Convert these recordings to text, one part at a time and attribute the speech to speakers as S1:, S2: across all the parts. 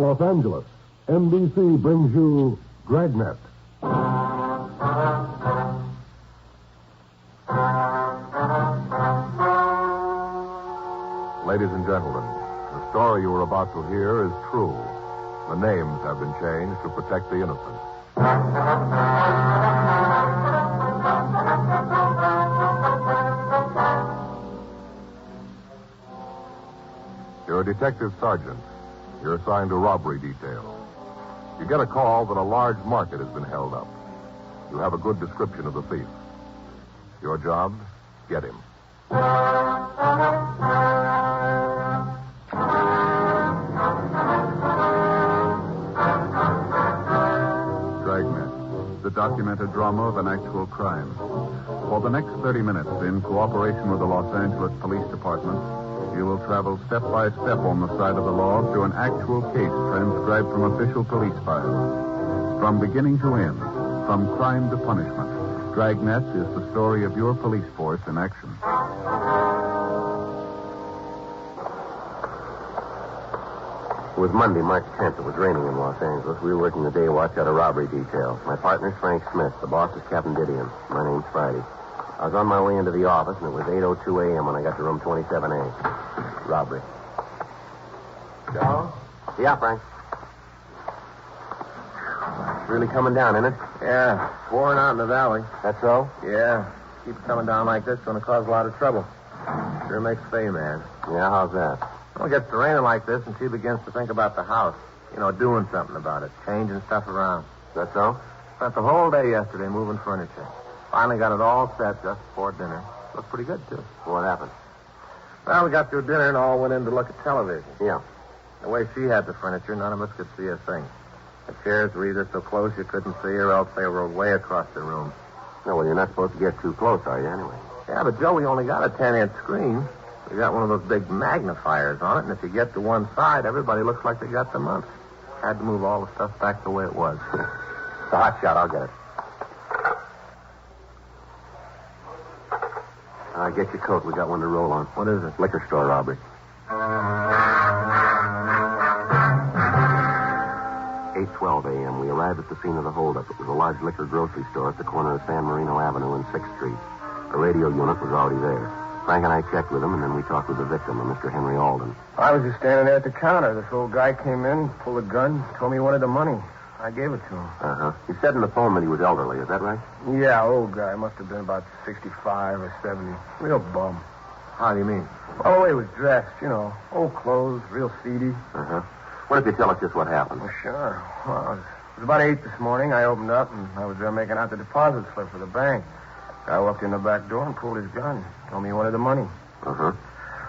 S1: Los Angeles, NBC brings you Dragnet. Ladies and gentlemen, the story you are about to hear is true. The names have been changed to protect the innocent. You're a detective sergeant. You're assigned to robbery detail. You get a call that a large market has been held up. You have a good description of the thief. Your job? Get him.
S2: Dragnet, the documented drama of an actual crime. For the next 30 minutes, in cooperation with the Los Angeles Police Department, you will travel step by step on the side of the law through an actual case transcribed from official police files. From beginning to end, from crime to punishment, Dragnet is the story of your police force in action.
S3: It was Monday, March 10th. It was raining in Los Angeles. We were working the day watch at a robbery detail. My partner's Frank Smith. The boss is Captain Didion. My name's Friday. I was on my way into the office, and it was 8:02 a.m. when I got to room 27A. Robbery.
S4: Joe?
S3: Yeah, Frank. It's really coming down, isn't it?
S4: Yeah, pouring out in the valley.
S3: That's so?
S4: Yeah. Keep coming down like this, it's going to cause a lot of trouble. Sure makes Faye mad.
S3: Yeah, how's that?
S4: Well, it gets to raining like this, and she begins to think about the house. You know, doing something about it, changing stuff around.
S3: That so?
S4: Spent the whole day yesterday moving furniture. Finally got it all set just before dinner. Looked pretty good, too.
S3: What happened?
S4: Well, we got through dinner and all went in to look at television.
S3: Yeah.
S4: The way she had the furniture, none of us could see a thing. The chairs were either so close you couldn't see or else they were way across the room.
S3: No, well, you're not supposed to get too close, are you, anyway?
S4: Yeah, but, Joe, we only got a 10-inch screen. We got one of those big magnifiers on it, and if you get to one side, everybody looks like they got the mumps. Had to move all the stuff back the way it was.
S3: It's a hot shot. I'll get it. Get your coat. We got one to roll on.
S4: What is it?
S3: Liquor store robbery. 8:12 a.m. We arrived at the scene of the holdup. It was a large liquor grocery store at the corner of San Marino Avenue and 6th Street. A radio unit was already there. Frank and I checked with him, and then we talked with the victim, a Mr. Henry Alden.
S5: I was just standing there at the counter. This old guy came in, pulled a gun, told me he wanted the money. I gave it to him.
S3: Uh-huh. He said in the phone that he was elderly. Is that right?
S5: Yeah, old guy. Must have been about 65 or 70. Real bum.
S4: How do you mean?
S5: Well, the way he was dressed, you know. Old clothes, real seedy.
S3: Uh-huh. What if you tell us just what happened?
S5: Well, sure. Well, it was about 8 this morning. I opened up, and I was there making out the deposit slip for the bank. Guy walked in the back door and pulled his gun. Told me he wanted the money.
S3: Uh-huh.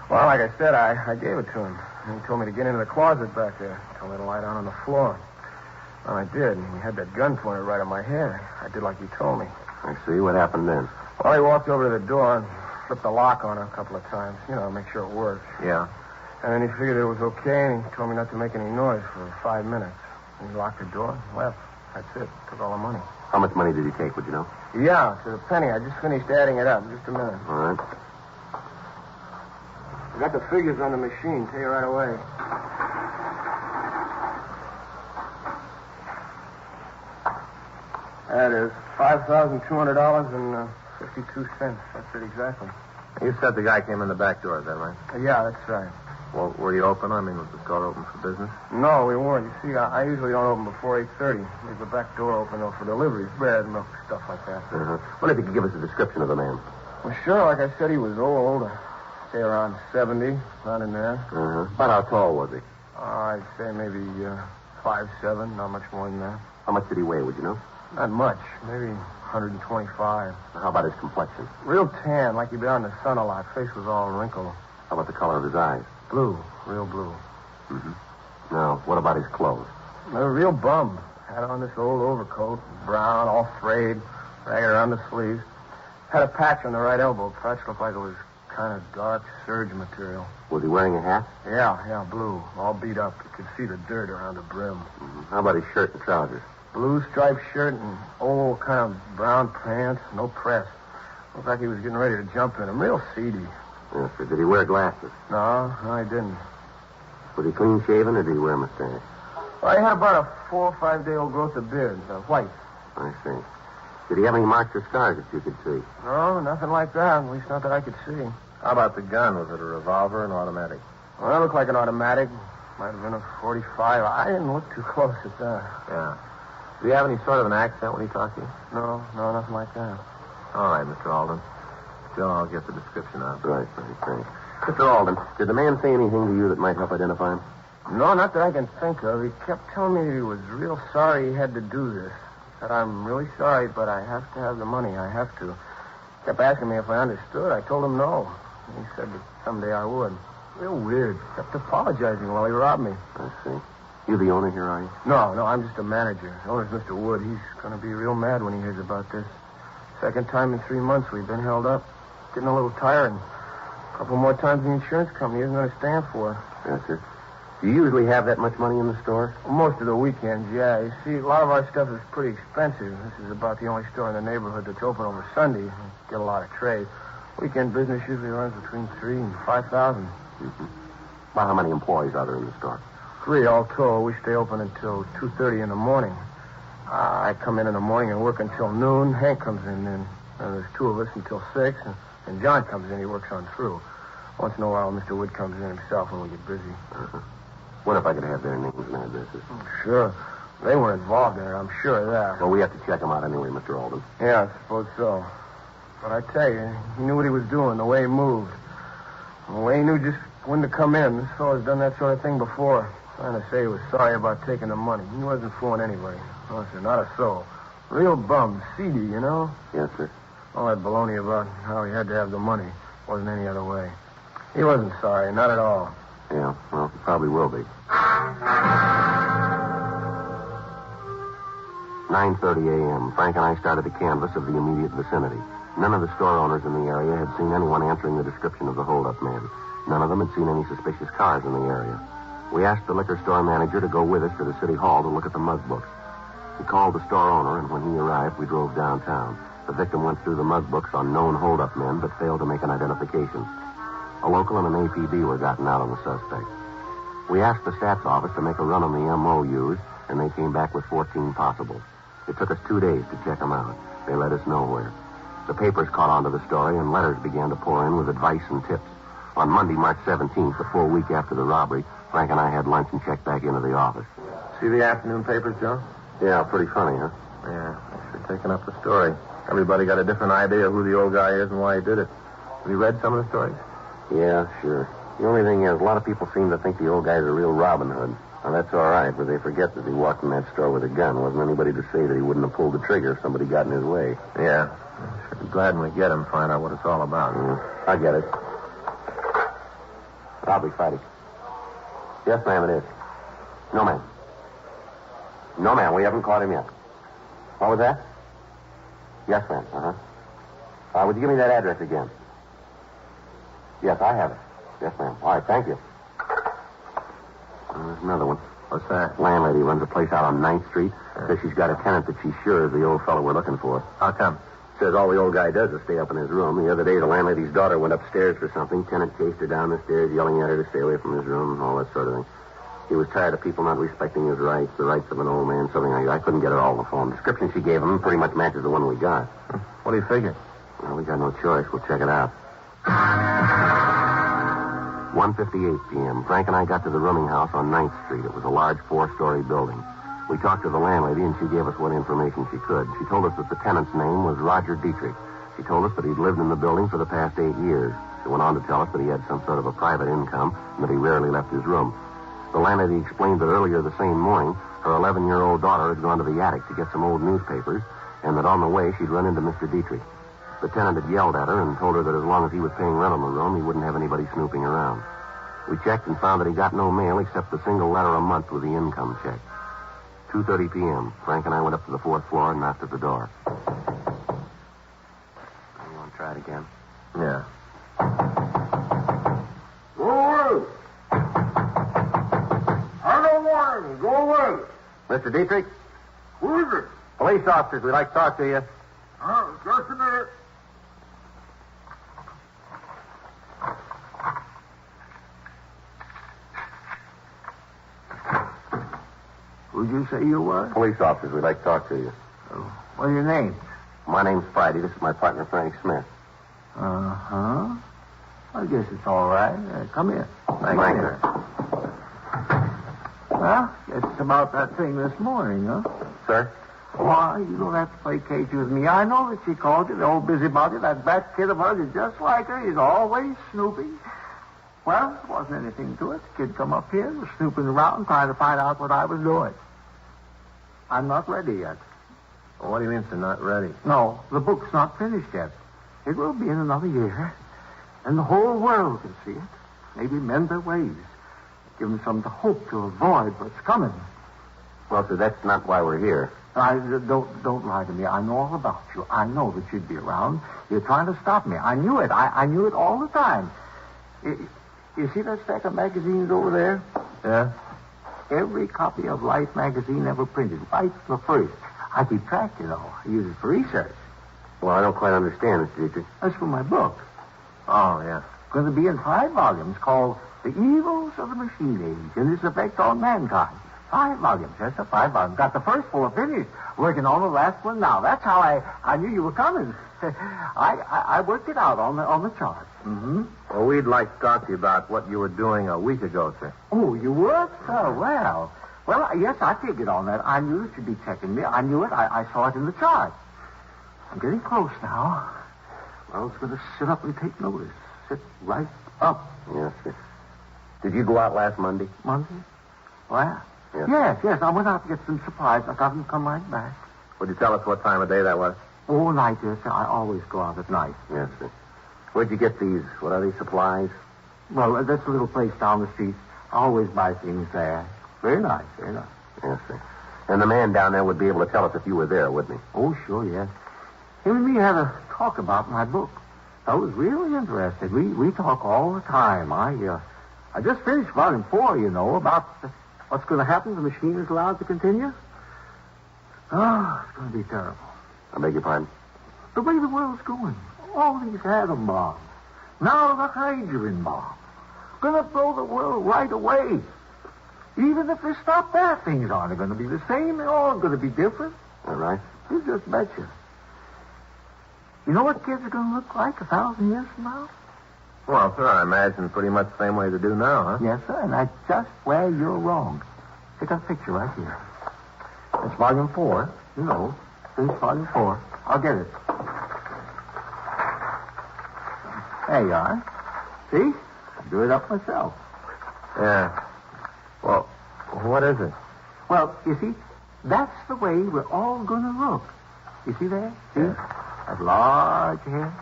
S5: Well, like I said, I gave it to him. And he told me to get into the closet back there. Told me to lie down on the floor. Well, I did, and he had that gun pointed right at my head. I did like he told me.
S3: I see. What happened then?
S5: Well, he walked over to the door and flipped the lock on it a couple of times, you know, to make sure it worked.
S4: Yeah.
S5: And then he figured it was okay, and he told me not to make any noise for 5 minutes. And he locked the door and left. That's it. Took all the money.
S3: How much money did he take, would you know?
S5: Yeah, to the penny. I just finished adding it up. Just a minute.
S3: All right.
S5: I got the figures on the machine. Tell you right away. That is $5,200.52. That's it exactly.
S4: You said the guy came in the back door, is that right?
S5: Yeah, that's right.
S4: Well, were you open? I mean, was the store open for business?
S5: No, we weren't. You see, I usually don't open before 8:30. Leave the back door open, though, for deliveries, bread, milk, stuff like that.
S3: Uh-huh. What if you could give us a description of the man?
S5: Well, sure. Like I said, he was old. Say around 70, around in there.
S3: Uh-huh. About how tall was he?
S5: I'd say maybe 5'7", not much more than that.
S3: How much did he weigh, would you know?
S5: Not much. Maybe 125.
S3: How about his complexion?
S5: Real tan, like he'd been out in the sun a lot. Face was all wrinkled.
S3: How about the color of his eyes?
S5: Blue. Real blue.
S3: Mm-hmm. Now, what about his clothes?
S5: They were real bum. Had on this old overcoat, brown, all frayed, ragged around the sleeves. Had a patch on the right elbow. Patch looked like it was kind of dark serge material.
S3: Was he wearing a hat?
S5: Yeah, blue. All beat up. You could see the dirt around the brim.
S3: Mm-hmm. How about his shirt and trousers?
S5: Blue striped shirt and old kind of brown pants, no press. Looked like he was getting ready to jump in them. Real seedy.
S3: Yes, sir. Did he wear glasses?
S5: No, he didn't.
S3: Was he clean shaven or did he wear a mustache?
S5: Well, he had about a 4 or 5 day old growth of beard, white.
S3: I see. Did he have any marks or scars that you could see?
S5: No, nothing like that. At least not that I could see.
S4: How about the gun? Was it a revolver or an automatic?
S5: Well, it looked like an automatic. Might have been a 45. I didn't look too close at that.
S4: Yeah. Did he have any sort of an accent when he talked to you?
S5: No, nothing like that.
S4: All right, Mr. Alden. Joe, I'll get the description out.
S3: Right, thanks. Mr. Alden, did the man say anything to you that might help identify him?
S5: No, not that I can think of. He kept telling me he was real sorry he had to do this. Said, I'm really sorry, but I have to have the money. I have to. Kept asking me if I understood. I told him no. He said that someday I would. Real weird. Kept apologizing while he robbed me.
S3: I see. You the owner here, are you?
S5: No, I'm just a manager. The owner's Mr. Wood. He's going to be real mad when he hears about this. Second time in 3 months we've been held up. Getting a little tired. A couple more times the insurance company isn't going to stand for it.
S3: Yes, sir. Do you usually have that much money in the store?
S5: Most of the weekends, yeah. You see, a lot of our stuff is pretty expensive. This is about the only store in the neighborhood that's open over Sunday. We get a lot of trade. Weekend business usually runs between 3,000 and 5,000.
S3: Mm-hmm. About how many employees are there in the store?
S5: 3 all told. We stay open until 2:30 in the morning. I come in the morning and work until noon. Hank comes in, and there's 2 of us until 6. And John comes in. He works on through. Once in a while, Mr. Wood comes in himself when we get busy.
S3: Uh-huh. What if I could have their names and addresses?
S5: Sure. They weren't involved in it, I'm sure of that.
S3: Well, we have to check them out anyway, Mr. Alden.
S5: Yeah, I suppose so. But I tell you, he knew what he was doing, the way he moved. The way he knew just when to come in. This fellow's done that sort of thing before. Trying to say he was sorry about taking the money. He wasn't fooling anybody. No, sir, not a soul. Real bum, seedy, you know?
S3: Yes, sir.
S5: All that baloney about how he had to have the money. Wasn't any other way. He wasn't sorry, not at all.
S3: Yeah, well, he probably will be. 9:30 a.m. Frank and I started a canvass of the immediate vicinity. None of the store owners in the area had seen anyone answering the description of the hold-up man. None of them had seen any suspicious cars in the area. We asked the liquor store manager to go with us to the city hall to look at the mug books. He called the store owner, and when he arrived, we drove downtown. The victim went through the mug books on known hold-up men, but failed to make an identification. A local and an APB were gotten out on the suspect. We asked the stats office to make a run on the MO used, and they came back with 14 possibles. It took us 2 days to check them out. They led us nowhere. The papers caught on to the story, and letters began to pour in with advice and tips. On Monday, March 17th, a full week after the robbery, Frank and I had lunch and checked back into the office.
S4: See the afternoon papers, Joe?
S3: Yeah, pretty funny, huh?
S4: Yeah, they're sure taking up the story. Everybody got a different idea of who the old guy is and why he did it. Have you read some of the stories?
S3: Yeah, sure. The only thing is, a lot of people seem to think the old guy's a real Robin Hood. Now, that's all right, but they forget that he walked in that store with a gun. Wasn't anybody to say that he wouldn't have pulled the trigger if somebody got in his way.
S4: Yeah. Should be glad when we get him, find out what it's all about.
S3: I get it. Robbery Friday. Yes, ma'am, it is. No, ma'am. No, ma'am, we haven't caught him yet. What was that? Yes, ma'am. Uh-huh. Would you give me that address again? Yes, I have it. Yes, ma'am. All right, thank you. There's another one.
S4: What's that?
S3: Landlady runs a place out on 9th Street. Says she's got a tenant that she's sure is the old fellow we're looking for.
S4: How come?
S3: Says all the old guy does is stay up in his room. The other day, the landlady's daughter went upstairs for something. Tenant chased her down the stairs, yelling at her to stay away from his room, all that sort of thing. He was tired of people not respecting his rights, the rights of an old man, something like that. I couldn't get it all on the phone. The description she gave him pretty much matches the one we got.
S4: What do you figure?
S3: Well, we got no choice. We'll check it out. 1:58 p.m. Frank and I got to the rooming house on 9th Street. It was a large 4-story building. We talked to the landlady, and she gave us what information she could. She told us that the tenant's name was Roger Dietrich. She told us that he'd lived in the building for the past 8 years. She went on to tell us that he had some sort of a private income and that he rarely left his room. The landlady explained that earlier the same morning, her 11-year-old daughter had gone to the attic to get some old newspapers, and that on the way she'd run into Mr. Dietrich. The tenant had yelled at her and told her that as long as he was paying rent on the room, he wouldn't have anybody snooping around. We checked and found that he got no mail except a single letter a month with the income check. 2:30 p.m. Frank and I went up to the 4th floor and knocked at the door. You want to try it again?
S4: Yeah.
S6: Go away. I don't want him. Go away.
S3: Mr. Dietrich?
S6: Who is it?
S3: Police officers, we'd like to talk to you.
S6: Just a minute. Who'd you say you were?
S3: Police officers, we'd like to talk to you.
S6: What are your names?
S3: My name's Friday. This is my partner, Frank Smith.
S6: Uh-huh. I guess it's all right. Come here.
S3: Thank you.
S6: Well, it's about that thing this morning, huh?
S3: Sir?
S6: Why, you don't have to play cagey with me. I know that she called you, the old busybody. That bat kid of hers is just like her. He's always snooping. Well, there wasn't anything to it. The kid come up here, was snooping around, trying to find out what I was doing. I'm not ready yet.
S4: Well, what do you mean, sir, not ready?
S6: No, the book's not finished yet. It will be in another year. And the whole world can see it. Maybe mend their ways. Give them some hope to avoid what's coming.
S3: Well, sir, that's not why we're here.
S6: Don't lie to me. I know all about you. I know that you'd be around. You're trying to stop me. I knew it. I knew it all the time. You see that stack of magazines over there?
S4: Yeah?
S6: Every copy of Life magazine ever printed. Right from the first. I keep track, you know. I use it for research.
S3: Well, I don't quite understand, Mr. Dietrich.
S6: That's for my book.
S4: Oh, yeah.
S6: It's going to be in 5 volumes called The Evils of the Machine Age and Its Effect on Mankind. 5 volumes. Yes, sir, 5 volumes. Got the first 4 finished. Working on the last one now. That's how I knew you were coming. I worked it out on the chart. Mm-hmm.
S4: Well, we'd like to talk to you about what you were doing a week ago, sir.
S6: Oh, you would? Oh, well. Well, yes, I figured on that. I knew that you'd be checking me. I knew it. I saw it in the chart. I'm getting close now. Well, it's going to sit up and take notice. Sit right up.
S3: Yes, sir. Did you go out last Monday?
S6: Monday? Well,
S3: Yes.
S6: yes. I went out to get some supplies. I got them to come right back.
S4: Would you tell us what time of day that was?
S6: All night, yes. I always go out at night.
S3: Yes, sir. Where'd you get these? What are these, supplies?
S6: Well, that's a little place down the street. I always buy things there. Very nice, very nice.
S3: Yes, sir. And the man down there would be able to tell us if you were there, wouldn't he?
S6: Oh, sure, yes. Him and me had a talk about my book. I was really interested. We talk all the time. I just finished volume 4, you know, about what's going to happen if the machine is allowed to continue. Oh, it's going to be terrible.
S3: I beg your pardon?
S6: The way the world's going. All these atom bombs. Now the hydrogen bomb. Going to blow the world right away. Even if they stop there, things aren't going to be the same. They're all going to be different.
S3: All right.
S6: You just betcha. You know what kids are going to look like 1,000 years from now?
S4: Well, sir, I imagine pretty much the same way they do now, huh?
S6: Yes, sir, and that's just where you're wrong. Take a picture right here. It's volume 4. You know, finish volume 4. I'll get it. There you are. See? I drew it up myself.
S4: Yeah. Well, what is it?
S6: Well, you see, that's the way we're all going to look. You see there? See?
S4: Yeah.
S6: That large head,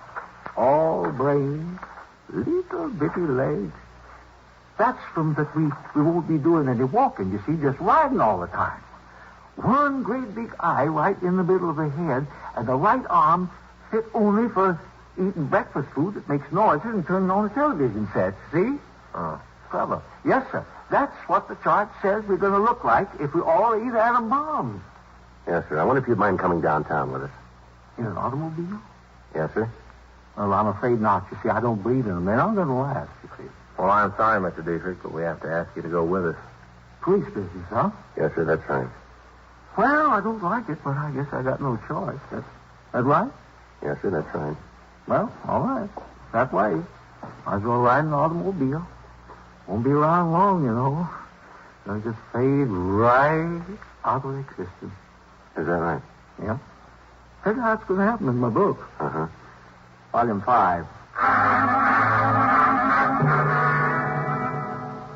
S6: all brains, little bitty legs. That's from that we won't be doing any walking, you see, just riding all the time. One great big eye right in the middle of the head, and the right arm fit only for eating breakfast food that makes noises and turning on the television set. See?
S4: Oh.
S6: Clever. Yes, sir. That's what the chart says we're going to look like if we all eat atom bombs.
S3: Yes, sir. I wonder if you'd mind coming downtown with us.
S6: In an automobile?
S3: Yes, sir.
S6: Well, I'm afraid not. You see, I don't believe in them. They're not going to last, you see.
S4: Well, I'm sorry, Mr. Dietrich, but we have to ask you to go with us.
S6: Police business, huh?
S3: Yes, sir, that's right.
S6: Well, I don't like it, but I guess I got no choice. That right?
S3: Yes, sir, that's right.
S6: Well, all right. That way. Might as well ride an automobile. Won't be around long, you know. They'll just fade right out of existence.
S3: Is that right?
S6: Yep. That's how it's going to happen in my book.
S3: Uh-huh.
S6: Volume 5.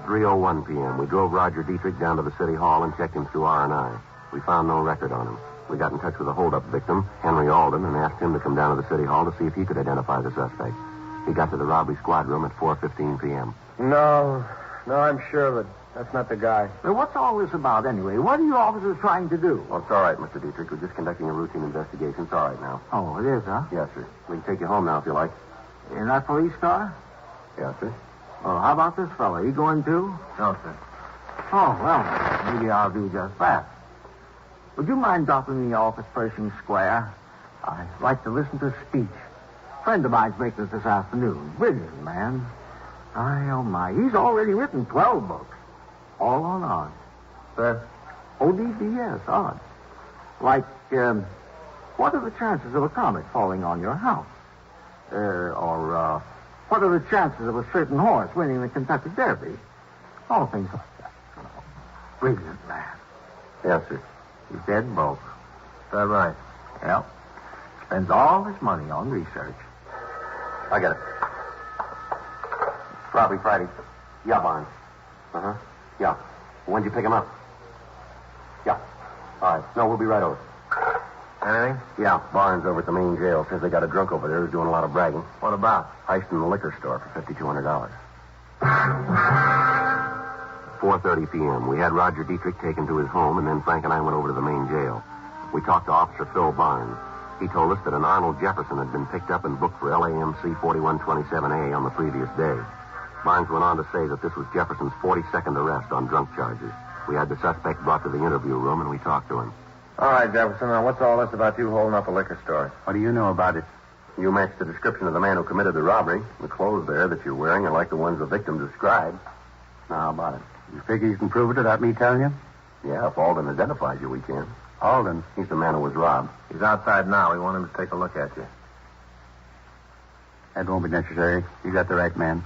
S3: 3:01 p.m. We drove Roger Dietrich down to the city hall and checked him through R&I. We found no record on him. We got in touch with the holdup victim, Henry Alden, and asked him to come down to the city hall to see if he could identify the suspect. He got to the robbery squad room at 4:15 p.m.
S5: No, I'm sure that that's not the guy.
S6: Well, what's all this about, anyway? What are you officers trying to do?
S3: Well, it's all right, Mr. Dietrich. We're just conducting a routine investigation. It's all right now.
S6: Oh, it is, huh?
S3: Yes, sir. We can take you home now if you like.
S6: In that police car?
S3: Yes, sir.
S6: Oh, how about this fella? He going too?
S4: No, sir.
S6: Oh, well, maybe I'll do just that. Would you mind dropping me off at Pershing Square? I'd like to listen to a speech. A friend of mine's making it this afternoon. Brilliant, man. Oh, my. He's already written 12 books. All on art.
S4: Sir?
S6: ODD, yes, odd. Like, what are the chances of a comet falling on your house? Or what are the chances of a certain horse winning the Kentucky Derby? All things like that. Brilliant man.
S3: Yes, sir.
S6: He's dead broke.
S4: Is that right?
S6: Yep. Spends all his money on research.
S3: I get it. Robbery Friday. Yeah, Barnes. Uh-huh. Yeah. When'd you pick him up? Yeah. All right. No, we'll be right over.
S4: Anything?
S3: Yeah, Barnes over at the main jail says they got a drunk over there who's doing a lot of bragging.
S4: What about?
S3: Heist in the liquor store for $5,200. 4:30 p.m. We had Roger Dietrich taken to his home, and then Frank and I went over to the main jail. We talked to Officer Phil Barnes. He told us that an Arnold Jefferson had been picked up and booked for LAMC 4127A on the previous day. Barnes went on to say that this was Jefferson's 42nd arrest on drunk charges. We had the suspect brought to the interview room, and we talked to him.
S4: All right, Jefferson. Now, what's all this about you holding up a liquor store?
S5: What do you know about it?
S3: You matched the description of the man who committed the robbery. The clothes there that you're wearing are like the ones the victim described. Now, how about it?
S5: You figure you can prove it without me telling you?
S3: Yeah, if Alden identifies you, we can.
S5: Alden?
S3: He's the man who was robbed.
S4: He's outside now. We want him to take a look at you.
S5: That won't be necessary. You got the right man.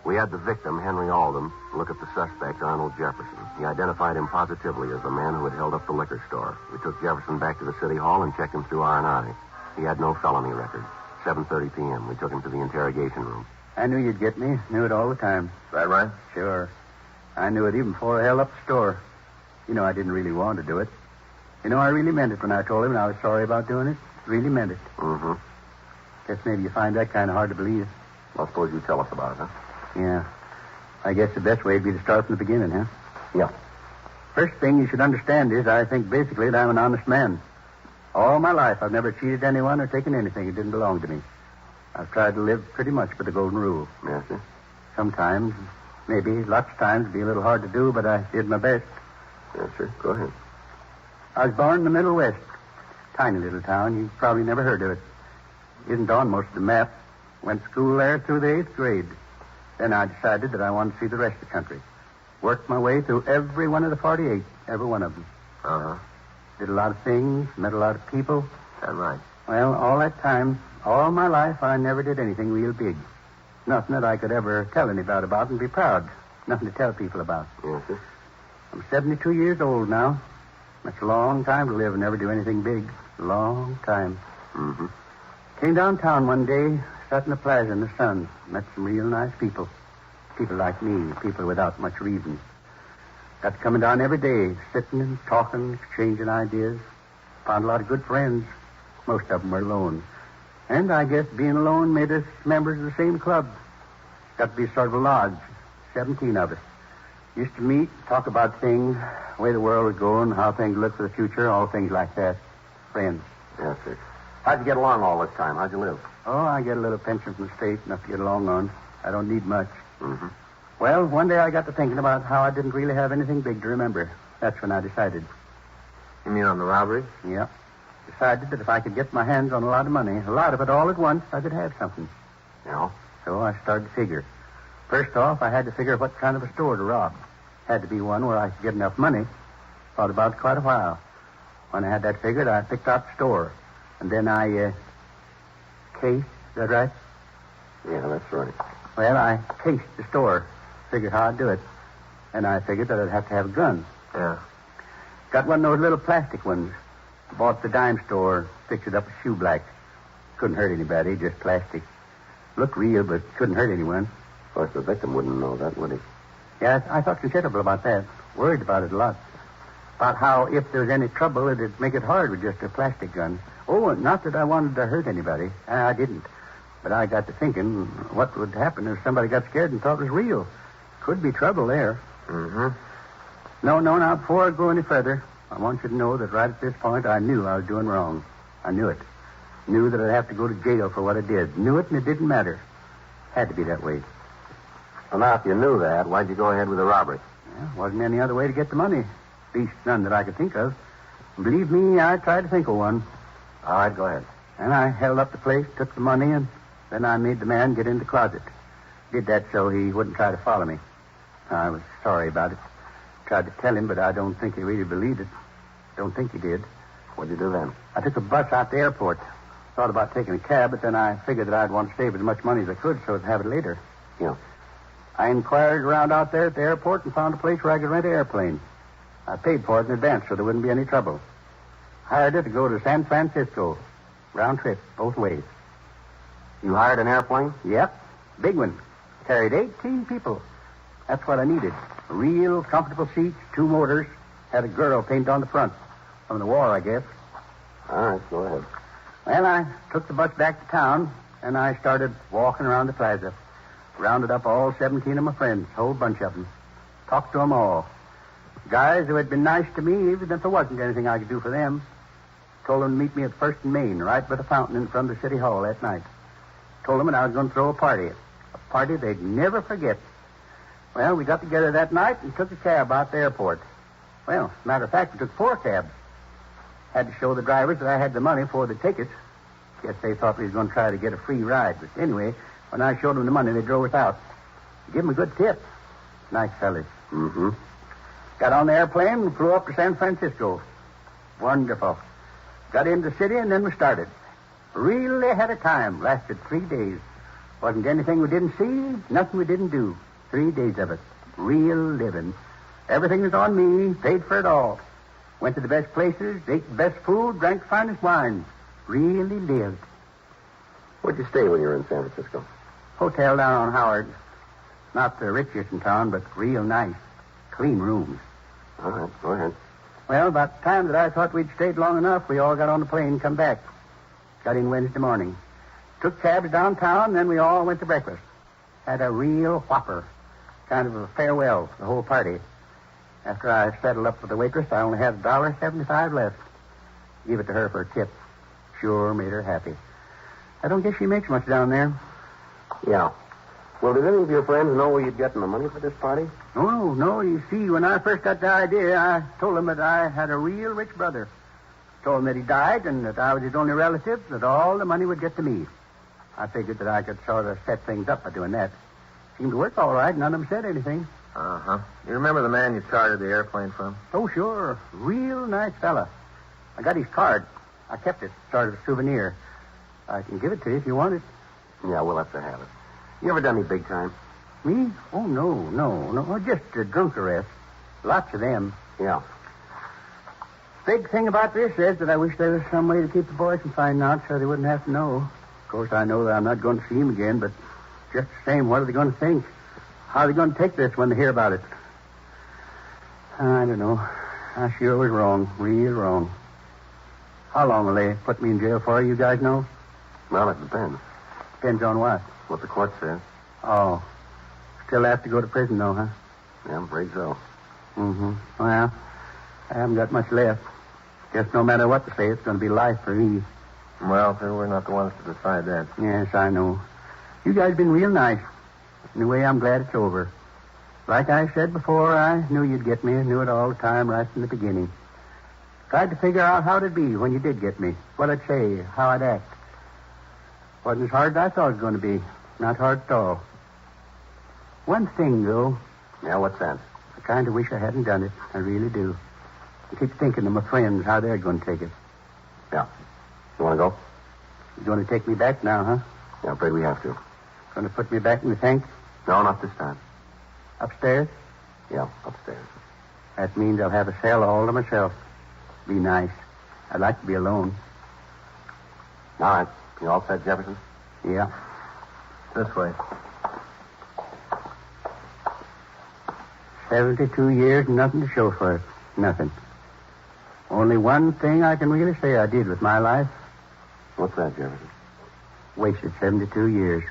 S3: We had the victim, Henry Alden, look at the suspect, Arnold Jefferson. He identified him positively as the man who had held up the liquor store. We took Jefferson back to the city hall and checked him through R&I. He had no felony record. 7:30 p.m. We took him to the interrogation room.
S5: I knew you'd get me. Knew it all the time.
S4: Is that right?
S5: Sure. I knew it even before I held up the store. You know, I didn't really want to do it. You know, I really meant it when I told him and I was sorry about doing it. Really meant it.
S3: Mm-hmm.
S5: Guess maybe you find that kind of hard to believe.
S3: Well, suppose you tell us about it, huh?
S5: Yeah. I guess the best way would be to start from the beginning, huh?
S3: Yeah.
S5: First thing you should understand is I think basically that I'm an honest man. All my life I've never cheated anyone or taken anything that didn't belong to me. I've tried to live pretty much by the golden rule.
S3: Yes, sir.
S5: Sometimes, maybe lots of times, it'd be a little hard to do, but I did my best.
S3: Yes, sir. Go ahead.
S5: I was born in the Middle West. Tiny little town. You've probably never heard of it. Isn't on most of the map. Went to school there through the 8th grade. Then I decided that I wanted to see the rest of the country. Worked my way through every one of the 48, every one of them.
S4: Uh-huh.
S5: Did a lot of things, met a lot of people.
S4: Is that right?
S5: Well, all that time, all my life, I never did anything real big. Nothing that I could ever tell anybody about and be proud. Nothing to tell people about.
S3: Yes, sir.
S5: I'm 72 years old now. That's a long time to live and never do anything big. Long time.
S3: Mm-hmm.
S5: Came downtown one day, sat in the plaza in the sun. Met some real nice people. People like me, people without much reason. Got coming down every day, sitting and talking, exchanging ideas. Found a lot of good friends. Most of them were alone. And I guess being alone made us members of the same club. Got to be sort of a lodge. 17 of us. Used to meet, talk about things, the way the world was going, how things look for the future, all things like that. Friends.
S3: Yes, sir. How'd you get along all this time? How'd you live?
S5: Oh, I get a little pension from the state, enough to get along on. I don't need much.
S3: Mm-hmm.
S5: Well, one day I got to thinking about how I didn't really have anything big to remember. That's when I decided.
S4: You mean on the robbery?
S5: Yeah. Decided that if I could get my hands on a lot of money, a lot of it all at once, I could have something.
S3: Yeah?
S5: So I started to figure. First off, I had to figure what kind of a store to rob. Had to be one where I could get enough money. Thought about it quite a while. When I had that figured, I picked out the store. And then I, cased, is that right?
S3: Yeah, that's right.
S5: Well, I cased the store. Figured how I'd do it. And I figured that I'd have to have a gun.
S4: Yeah.
S5: Got one of those little plastic ones. Bought the dime store, fixed it up with shoe black. Couldn't hurt anybody, just plastic. Looked real, but couldn't hurt anyone.
S3: Of course, the victim wouldn't know that, would he?
S5: Yeah, I thought considerable about that. Worried about it a lot. About how if there was any trouble, it'd make it hard with just a plastic gun. Oh, not that I wanted to hurt anybody. I didn't. But I got to thinking what would happen if somebody got scared and thought it was real. Could be trouble there.
S4: Mm-hmm.
S5: No, now, before I go any further, I want you to know that right at this point, I knew I was doing wrong. I knew it. Knew that I'd have to go to jail for what I did. Knew it, and it didn't matter. Had to be that way.
S3: Well, now, if you knew that, why'd you go ahead with the robbery?
S5: Yeah, wasn't any other way to get the money. At least none that I could think of. And believe me, I tried to think of one.
S3: All right, go ahead.
S5: And I held up the place, took the money, and then I made the man get in the closet. Did that so he wouldn't try to follow me. I was sorry about it. Tried to tell him, but I don't think he really believed it. Don't think he did.
S3: What'd you do then?
S5: I took a bus out to the airport. Thought about taking a cab, but then I figured that I'd want to save as much money as I could so I'd have it later.
S3: Yeah.
S5: I inquired around out there at the airport and found a place where I could rent an airplane. I paid for it in advance so there wouldn't be any trouble. Hired it to go to San Francisco. Round trip, both ways.
S3: You hired an airplane?
S5: Yep. Big one. Carried 18 people. That's what I needed. Real comfortable seats, 2 motors. Had a girl painted on the front. From the war, I guess.
S3: All right, go ahead.
S5: Well, I took the bus back to town, and I started walking around the plaza. Rounded up all 17 of my friends, a whole bunch of them. Talked to them all. Guys who had been nice to me, even if there wasn't anything I could do for them. Told them to meet me at First and Main, right by the fountain in front of the city hall that night. Told them that I was going to throw a party. A party they'd never forget. Well, we got together that night and took a cab out to the airport. Well, as a matter of fact, we took 4 cabs. Had to show the drivers that I had the money for the tickets. Guess they thought we was going to try to get a free ride. But anyway, when I showed them the money, they drove us out. Give them a good tip. Nice fellas.
S3: Mm-hmm.
S5: Got on the airplane and flew up to San Francisco. Wonderful. Got into the city and then we started. Really had a time. Lasted 3 days. Wasn't anything we didn't see, nothing we didn't do. 3 days of it. Real living. Everything was on me. Paid for it all. Went to the best places, ate the best food, drank the finest wines. Really lived.
S3: Where'd you stay when you were in San Francisco?
S5: Hotel down on Howard. Not the richest in town, but real nice. Clean rooms.
S3: All right, go ahead.
S5: Well, about the time that I thought we'd stayed long enough, we all got on the plane and come back. Got in Wednesday morning. Took cabs downtown, then we all went to breakfast. Had a real whopper. Kind of a farewell to the whole party. After I settled up with the waitress, I only had $1.75 left. Give it to her for a tip. Sure made her happy. I don't guess she makes much down there.
S3: Yeah. Well, did any of your friends know where you'd gotten the money for this party?
S5: No. You see, when I first got the idea, I told them that I had a real rich brother. Told him that he died and that I was his only relative, that all the money would get to me. I figured that I could sort of set things up by doing that. Seemed to work all right. None of them said anything.
S4: Uh-huh. You remember the man you chartered the airplane from?
S5: Oh, sure. Real nice fella. I got his card. I kept it, sort of a souvenir. I can give it to you if you want it.
S3: Yeah, we'll have to have it. You ever done any big time?
S5: Me? Oh, no. Just a drunk arrest. Lots of them.
S3: Yeah.
S5: Big thing about this is that I wish there was some way to keep the boys from finding out so they wouldn't have to know. Of course, I know that I'm not going to see him again, but just the same, what are they going to think? How are they going to take this when they hear about it? I don't know. I sure was wrong. Real wrong. How long will they put me in jail for, you guys know?
S3: Well, it depends.
S5: Depends on what?
S3: What the court says.
S5: Oh. Still have to go to prison, though, huh?
S3: Yeah, I'm afraid so.
S5: Mm-hmm. Well, I haven't got much left. Guess no matter what they say, it's going to be life for me.
S4: Well, sir, we're not the ones to decide that.
S5: Yes, I know. You guys have been real nice. In a way, I'm glad it's over. Like I said before, I knew you'd get me. I knew it all the time right from the beginning. Tried to figure out how it'd be when you did get me. What I'd say, how I'd act. Wasn't as hard as I thought it was going to be. Not hard at all. One thing, though.
S3: Yeah, what's that?
S5: I kind of wish I hadn't done it. I really do. I keep thinking of my friends, how they're going to take it.
S3: Yeah. You want to go?
S5: You're going to take me back now, huh?
S3: Yeah, I'm afraid we have to.
S5: Going to put me back in the tank?
S3: No, not this time.
S5: Upstairs?
S3: Yeah, upstairs.
S5: That means I'll have a cell all to myself. Be nice. I'd like to be alone.
S3: All right. You all set, Jefferson?
S5: Yeah.
S4: This way.
S5: 72 years and nothing to show for it. Nothing. Only one thing I can really say I did with my life.
S3: What's that, Jefferson?
S5: Wasted 72 years.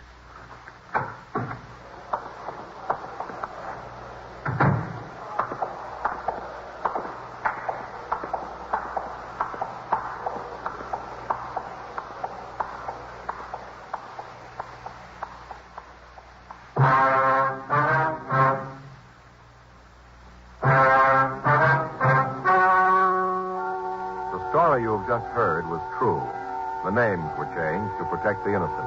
S1: story you have just heard was true. The names were changed to protect the innocent.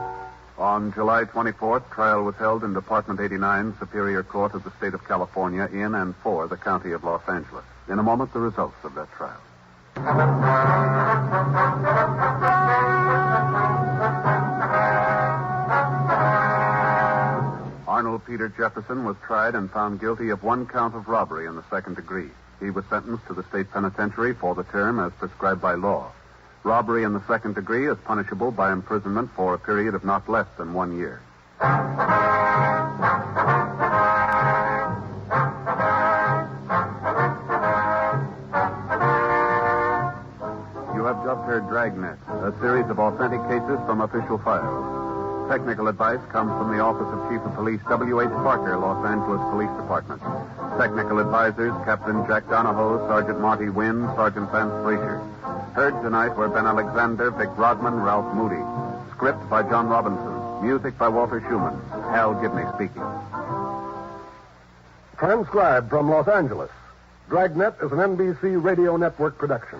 S2: On July 24th, trial was held in Department 89, Superior Court of the State of California, in and for the County of Los Angeles. In a moment, the results of that trial. Arnold Peter Jefferson was tried and found guilty of one count of robbery in the second degree. He was sentenced to the state penitentiary for the term as prescribed by law. Robbery in the second degree is punishable by imprisonment for a period of not less than 1 year. You have just heard Dragnet, a series of authentic cases from official files. Technical advice comes from the Office of Chief of Police W.H. Parker, Los Angeles Police Department. Technical advisors, Captain Jack Donahoe, Sergeant Marty Wynn, Sergeant Vance Frazier. Heard tonight were Ben Alexander, Vic Rodman, Ralph Moody. Script by John Robinson. Music by Walter Schumann. Hal Gibney speaking.
S7: Transcribed from Los Angeles. Dragnet is an NBC Radio Network production.